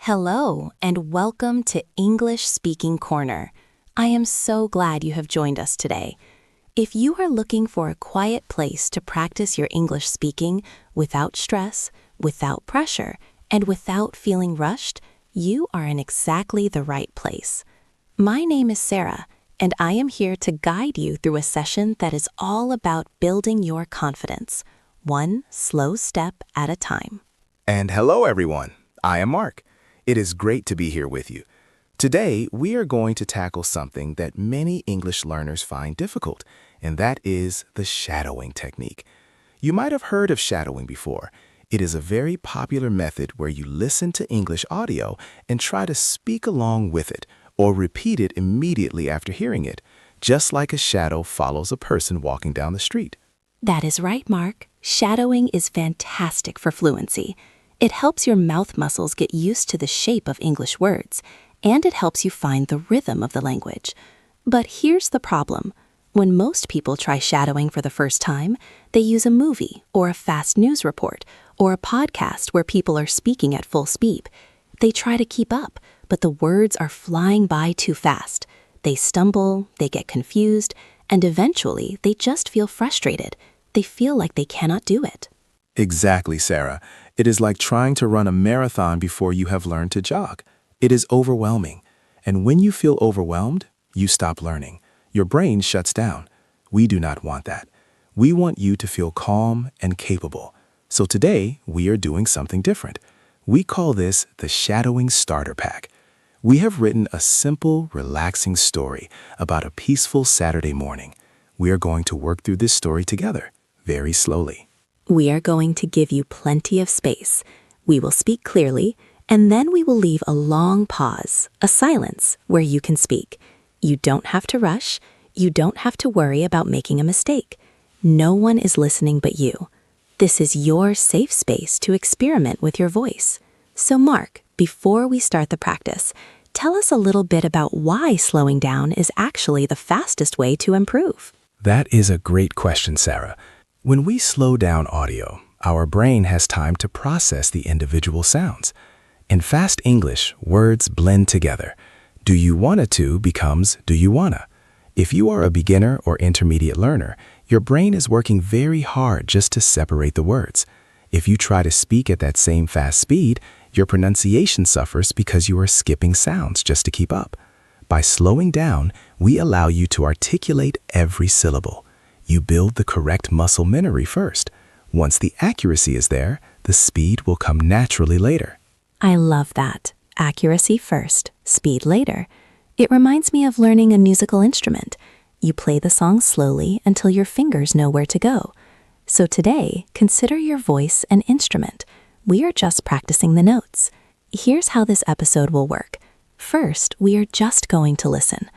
Hello, and welcome to English Speaking Corner. I am so glad you have joined us today. If you are looking for a quiet place to practice your English speaking without stress, without pressure, and without feeling rushed, you are in exactly the right place. My name is Sarah, and I am here to guide you through a session that is all about building your confidence, one slow step at a time. And hello, everyone. I am Mark. It is great to be here with you. Today, we are going to tackle something that many English learners find difficult, and that is the shadowing technique. You might have heard of shadowing before. It is a very popular method where you listen to English audio and try to speak along with it or repeat it immediately after hearing it, just like a shadow follows a person walking down the street. That is right, Mark. Shadowing is fantastic for fluency. It helps your mouth muscles get used to the shape of English words, and it helps you find the rhythm of the language. But here's the problem. When most people try shadowing for the first time, they use a movie or a fast news report or a podcast where people are speaking at full speed. They try to keep up, but the words are flying by too fast. They stumble, they get confused, and eventually they just feel frustrated. They feel like they cannot do it. Exactly, Sarah. It is like trying to run a marathon before you have learned to jog. It is overwhelming. And when you feel overwhelmed, you stop learning. Your brain shuts down. We do not want that. We want you to feel calm and capable. So today, we are doing something different. We call this the Shadowing Starter Pack. We have written a simple, relaxing story about a peaceful Saturday morning. We are going to work through this story together, very slowly. We are going to give you plenty of space. We will speak clearly, and then we will leave a long pause, a silence, where you can speak. You don't have to rush. You don't have to worry about making a mistake. No one is listening but you. This is your safe space to experiment with your voice. So Mark, before we start the practice, tell us a little bit about why slowing down is actually the fastest way to improve. That is a great question, Sarah. When we slow down audio, our brain has time to process the individual sounds. In fast English, words blend together. Do you wanna to becomes do you wanna. If you are a beginner or intermediate learner, your brain is working very hard just to separate the words. If you try to speak at that same fast speed, your pronunciation suffers because you are skipping sounds just to keep up. By slowing down, we allow you to articulate every syllable. You build the correct muscle memory first. Once the accuracy is there, the speed will come naturally later. I love that. Accuracy first, speed later. It reminds me of learning a musical instrument. You play the song slowly until your fingers know where to go. So today, consider your voice an instrument. We are just practicing the notes. Here's how this episode will work. First, we are just going to listen.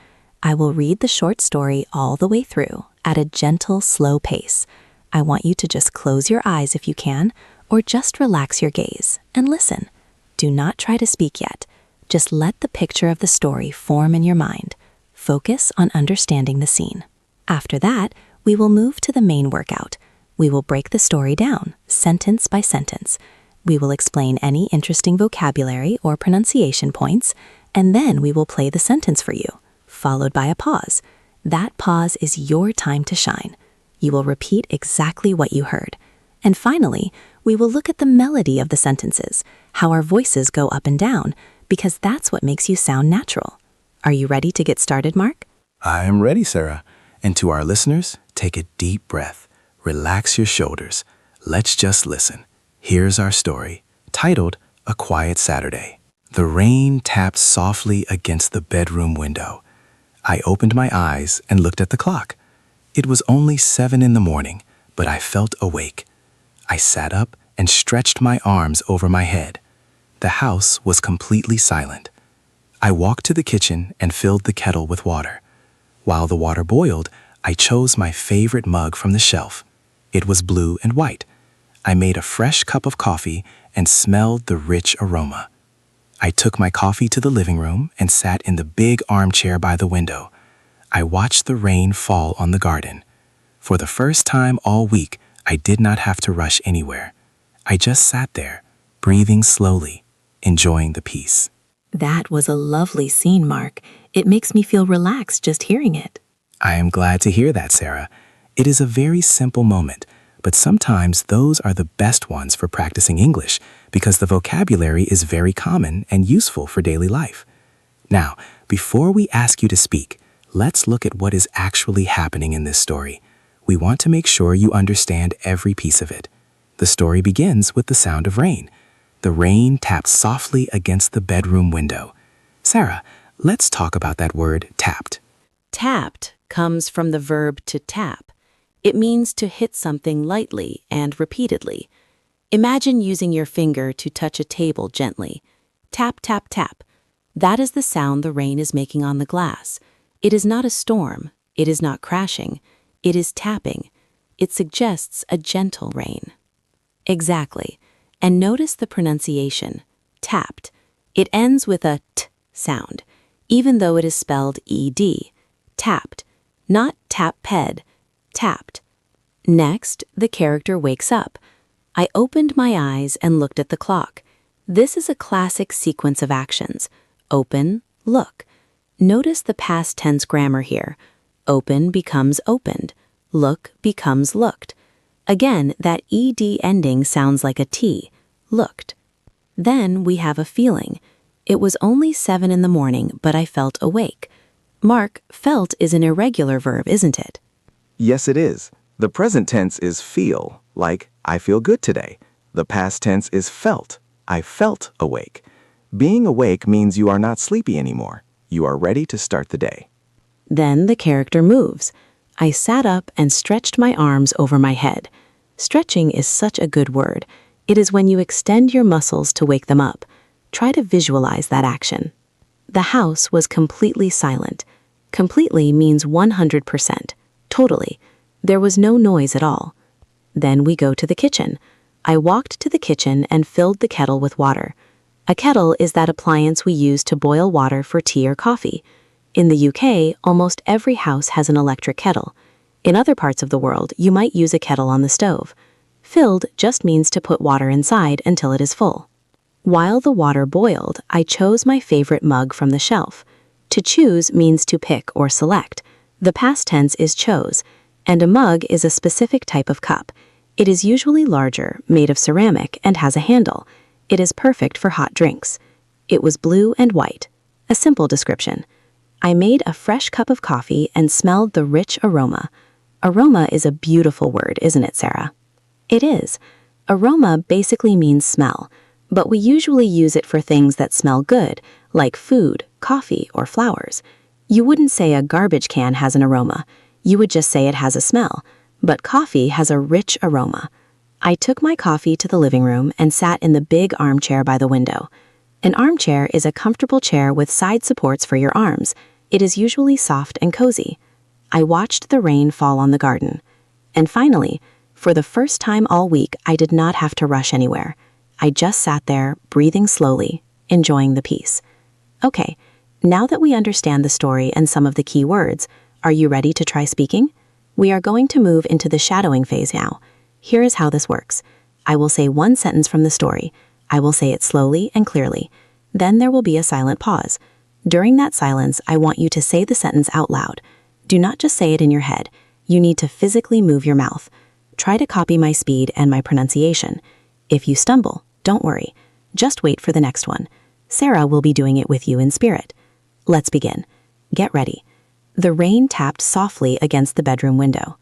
I will read the short story all the way through at a gentle, slow pace. I want you to just close your eyes if you can, or just relax your gaze and listen. Do not try to speak yet. Just let the picture of the story form in your mind. Focus on understanding the scene. After that, we will move to the main workout. We will break the story down, sentence by sentence. We will explain any interesting vocabulary or pronunciation points, and then we will play the sentence for you, followed by a pause. That pause is your time to shine. You will repeat exactly what you heard. And finally, we will look at the melody of the sentences, how our voices go up and down, because that's what makes you sound natural. Are you ready to get started, Mark? I am ready, Sarah. And to our listeners, take a deep breath. Relax your shoulders. Let's just listen. Here's our story, titled A Quiet Saturday. The rain tapped softly against the bedroom window. I opened my eyes and looked at the clock. It was only 7 in the morning, but I felt awake. I sat up and stretched my arms over my head. The house was completely silent. I walked to the kitchen and filled the kettle with water. While the water boiled, I chose my favorite mug from the shelf. It was blue and white. I made a fresh cup of coffee and smelled the rich aroma. I took my coffee to the living room and sat in the big armchair by the window. I watched the rain fall on the garden. For the first time all week, I did not have to rush anywhere. I just sat there, breathing slowly, enjoying the piece. That was a lovely scene, Mark. It makes me feel relaxed just hearing it. I am glad to hear that, Sarah. It is a very simple moment, but sometimes those are the best ones for practicing English because the vocabulary is very common and useful for daily life. Now, before we ask you to speak, let's look at what is actually happening in this story. We want to make sure you understand every piece of it. The story begins with the sound of rain. The rain tapped softly against the bedroom window. Sarah, let's talk about that word tapped. Tapped comes from the verb to tap. It means to hit something lightly and repeatedly. Imagine using your finger to touch a table gently. Tap, tap, tap. That is the sound the rain is making on the glass. It is not a storm. It is not crashing. It is tapping. It suggests a gentle rain. Exactly. And notice the pronunciation, tapped. It ends with a t sound, even though it is spelled ed. Tapped. Not tap-ped. Tapped. Next, the character wakes up. I opened my eyes and looked at the clock. This is a classic sequence of actions. Open, look. Notice the past tense grammar here. Open becomes opened. Look becomes looked. Again, that ed ending sounds like a T. Looked. Then we have a feeling. It was only 7 in the morning, but I felt awake. Mark, felt is an irregular verb, isn't it? Yes, it is. The present tense is feel, like I feel good today. The past tense is felt. I felt awake. Being awake means you are not sleepy anymore. You are ready to start the day. Then the character moves. I sat up and stretched my arms over my head. Stretching is such a good word. It is when you extend your muscles to wake them up. Try to visualize that action. The house was completely silent. Completely means 100%. Totally. There was no noise at all. Then we go to the kitchen. I walked to the kitchen and filled the kettle with water. A kettle is that appliance we use to boil water for tea or coffee. In the UK, almost every house has an electric kettle. In other parts of the world, you might use a kettle on the stove. Filled just means to put water inside until it is full. While the water boiled, I chose my favorite mug from the shelf. To choose means to pick or select. The past tense is chose, and a mug is a specific type of cup. It is usually larger, made of ceramic, and has a handle. It is perfect for hot drinks. It was blue and white. A simple description. I made a fresh cup of coffee and smelled the rich aroma. Aroma is a beautiful word, isn't it, Sarah? It is. Aroma basically means smell, but we usually use it for things that smell good, like food, coffee, or flowers. You wouldn't say a garbage can has an aroma. You would just say it has a smell. But coffee has a rich aroma. I took my coffee to the living room and sat in the big armchair by the window. An armchair is a comfortable chair with side supports for your arms. It is usually soft and cozy. I watched the rain fall on the garden. And finally, for the first time all week, I did not have to rush anywhere. I just sat there, breathing slowly, enjoying the peace. Okay, now that we understand the story and some of the key words, are you ready to try speaking? We are going to move into the shadowing phase now. Here is how this works. I will say one sentence from the story. I will say it slowly and clearly. Then there will be a silent pause. During that silence, I want you to say the sentence out loud. Do not just say it in your head. You need to physically move your mouth. Try to copy my speed and my pronunciation. If you stumble, don't worry. Just wait for the next one. Sarah will be doing it with you in spirit. Let's begin. Get ready. The rain tapped softly against the bedroom window.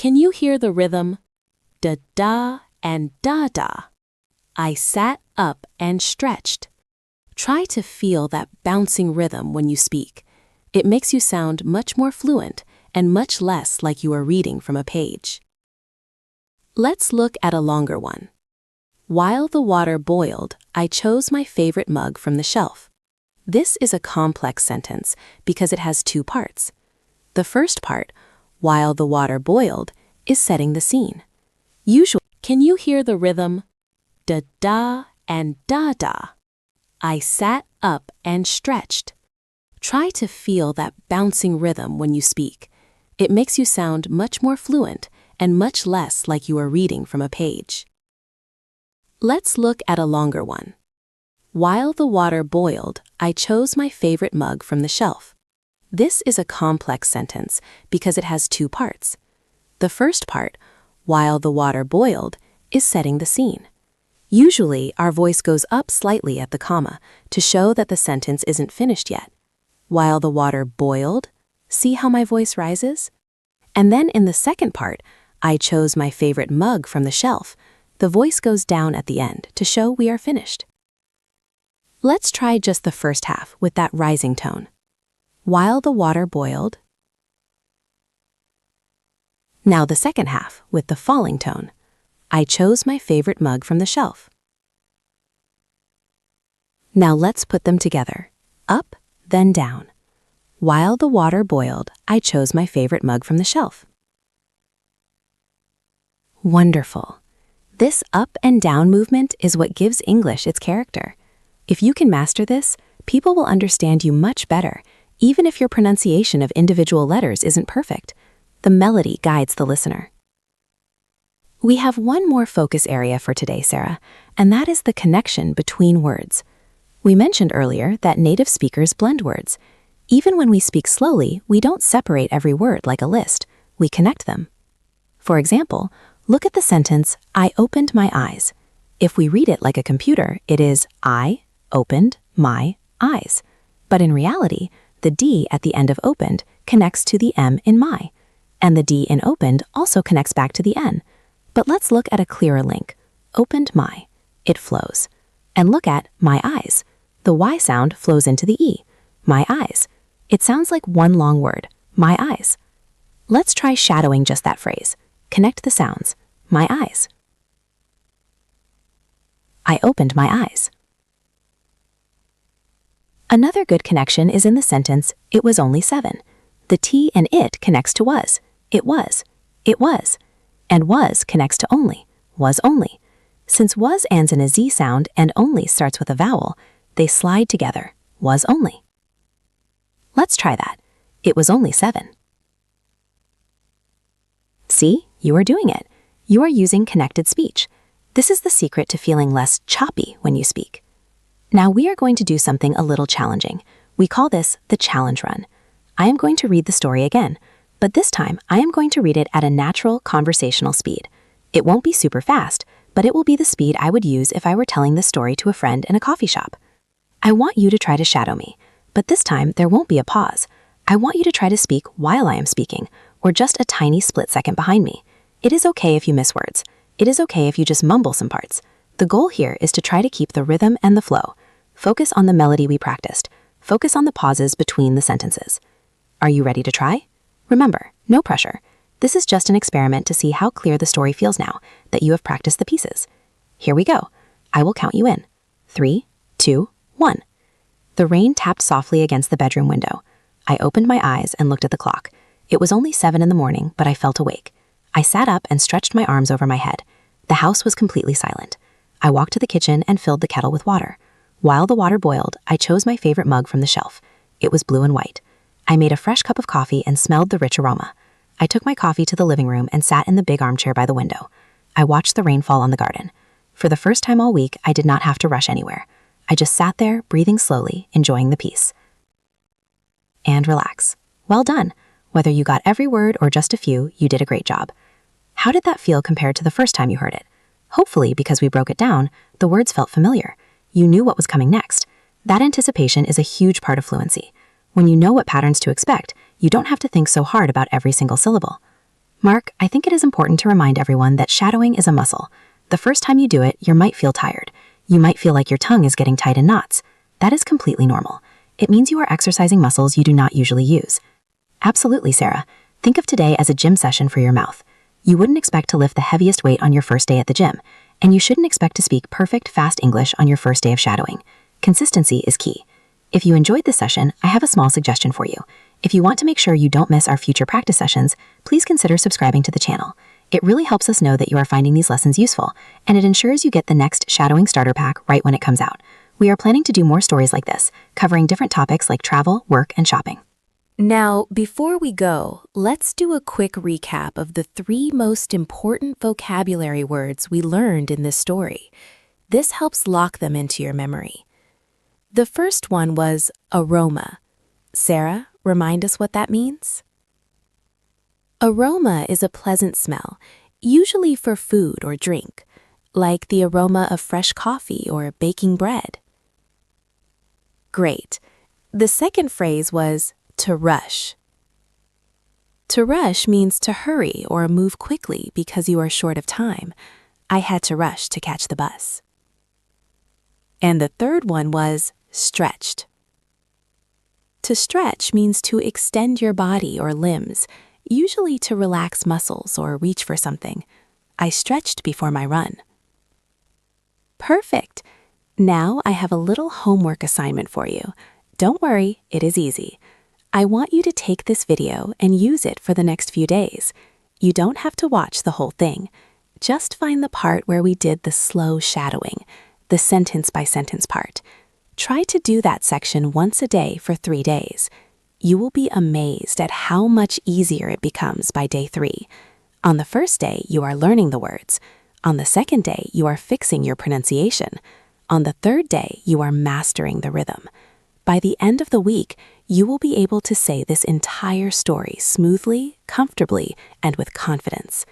Can you hear the rhythm? Da-da and da-da. I sat up and stretched. Try to feel that bouncing rhythm when you speak. It makes you sound much more fluent and much less like you are reading from a page. Let's look at a longer one. While the water boiled, I chose my favorite mug from the shelf. This is a complex sentence because it has two parts. The first part, while the water boiled, is setting the scene. Usually, can you hear the rhythm? Da-da and da-da. I sat up and stretched. Try to feel that bouncing rhythm when you speak. It makes you sound much more fluent and much less like you are reading from a page. Let's look at a longer one. While the water boiled, I chose my favorite mug from the shelf. This is a complex sentence because it has two parts. The first part, while the water boiled, is setting the scene. Usually, our voice goes up slightly at the comma to show that the sentence isn't finished yet. While the water boiled, see how my voice rises? And then in the second part, I chose my favorite mug from the shelf. The voice goes down at the end to show we are finished. Let's try just the first half with that rising tone. While the water boiled. Now the second half with the falling tone. I chose my favorite mug from the shelf. Now let's put them together. Up, then down. While the water boiled, I chose my favorite mug from the shelf. Wonderful. This up and down movement is what gives English its character. If you can master this, people will understand you much better, even if your pronunciation of individual letters isn't perfect. The melody guides the listener. We have one more focus area for today, Sarah, and that is the connection between words. We mentioned earlier that native speakers blend words. Even when we speak slowly, we don't separate every word like a list. We connect them. For example, look at the sentence, I opened my eyes. If we read it like a computer, it is, I opened my eyes. But in reality, the D at the end of opened connects to the M in my, and the D in opened also connects back to the N. But let's look at a clearer link. Opened my. It flows. And look at my eyes. The Y sound flows into the E. My eyes. It sounds like one long word. My eyes. Let's try shadowing just that phrase. Connect the sounds. My eyes. I opened my eyes. Another good connection is in the sentence, it was only 7. The T and it connects to was. It was. It was. And was connects to only, was only. Since was ends in a Z sound and only starts with a vowel, they slide together, was only. Let's try that. It was only 7. See, you are doing it. You are using connected speech. This is the secret to feeling less choppy when you speak. Now we are going to do something a little challenging. We call this the challenge run. I am going to read the story again, but this time I am going to read it at a natural conversational speed. It won't be super fast, but it will be the speed I would use if I were telling this story to a friend in a coffee shop. I want you to try to shadow me, but this time there won't be a pause. I want you to try to speak while I am speaking, or just a tiny split second behind me. It is okay if you miss words. It is okay if you just mumble some parts. The goal here is to try to keep the rhythm and the flow. Focus on the melody we practiced. Focus on the pauses between the sentences. Are you ready to try? Remember, no pressure. This is just an experiment to see how clear the story feels now that you have practiced the pieces. Here we go. I will count you in. 3, 2, 1. The rain tapped softly against the bedroom window. I opened my eyes and looked at the clock. It was only 7 in the morning, but I felt awake. I sat up and stretched my arms over my head. The house was completely silent. I walked to the kitchen and filled the kettle with water. While the water boiled, I chose my favorite mug from the shelf. It was blue and white. I made a fresh cup of coffee and smelled the rich aroma. I took my coffee to the living room and sat in the big armchair by the window. I watched the rain fall on the garden. For the first time all week, I did not have to rush anywhere. I just sat there, breathing slowly, enjoying the peace. And relax. Well done. Whether you got every word or just a few, you did a great job. How did that feel compared to the first time you heard it? Hopefully, because we broke it down, the words felt familiar. You knew what was coming next. That anticipation is a huge part of fluency. When you know what patterns to expect, you don't have to think so hard about every single syllable. Mark, I think it is important to remind everyone that shadowing is a muscle. The first time you do it, you might feel tired. You might feel like your tongue is getting tied in knots. That is completely normal. It means you are exercising muscles you do not usually use. Absolutely, Sarah. Think of today as a gym session for your mouth. You wouldn't expect to lift the heaviest weight on your first day at the gym, and you shouldn't expect to speak perfect, fast English on your first day of shadowing. Consistency is key. If you enjoyed this session, I have a small suggestion for you. If you want to make sure you don't miss our future practice sessions, please consider subscribing to the channel. It really helps us know that you are finding these lessons useful, and it ensures you get the next shadowing starter pack right when it comes out. We are planning to do more stories like this, covering different topics like travel, work, and shopping. Now, before we go, let's do a quick recap of the 3 most important vocabulary words we learned in this story. This helps lock them into your memory. The first one was aroma. Sarah, remind us what that means? Aroma is a pleasant smell, usually for food or drink, like the aroma of fresh coffee or baking bread. Great. The second phrase was to rush. To rush means to hurry or move quickly because you are short of time. I had to rush to catch the bus. And the third one was stretched. To stretch means to extend your body or limbs, usually to relax muscles or reach for something. I stretched before my run. Perfect! Now I have a little homework assignment for you. Don't worry, it is easy. I want you to take this video and use it for the next few days. You don't have to watch the whole thing. Just find the part where we did the slow shadowing, the sentence-by-sentence part. Try to do that section once a day for 3 days. You will be amazed at how much easier it becomes by day 3. On the first day, you are learning the words. On the second day, you are fixing your pronunciation. On the third day, you are mastering the rhythm. By the end of the week, you will be able to say this entire story smoothly, comfortably, and with confidence.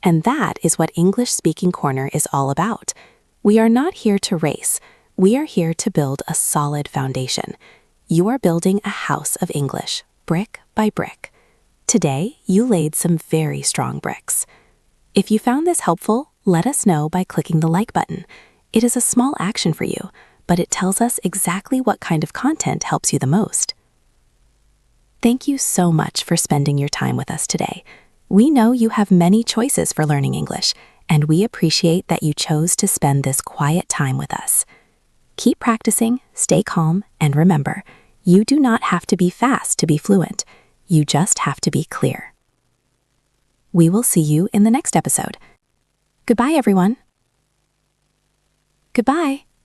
And that is what English Speaking Corner is all about. We are not here to race. We are here to build a solid foundation. You are building a house of English, brick by brick. Today, you laid some very strong bricks. If you found this helpful, let us know by clicking the like button. It is a small action for you, but it tells us exactly what kind of content helps you the most. Thank you so much for spending your time with us today. We know you have many choices for learning English, and we appreciate that you chose to spend this quiet time with us. Keep practicing, stay calm, and remember, you do not have to be fast to be fluent. You just have to be clear. We will see you in the next episode. Goodbye, everyone. Goodbye.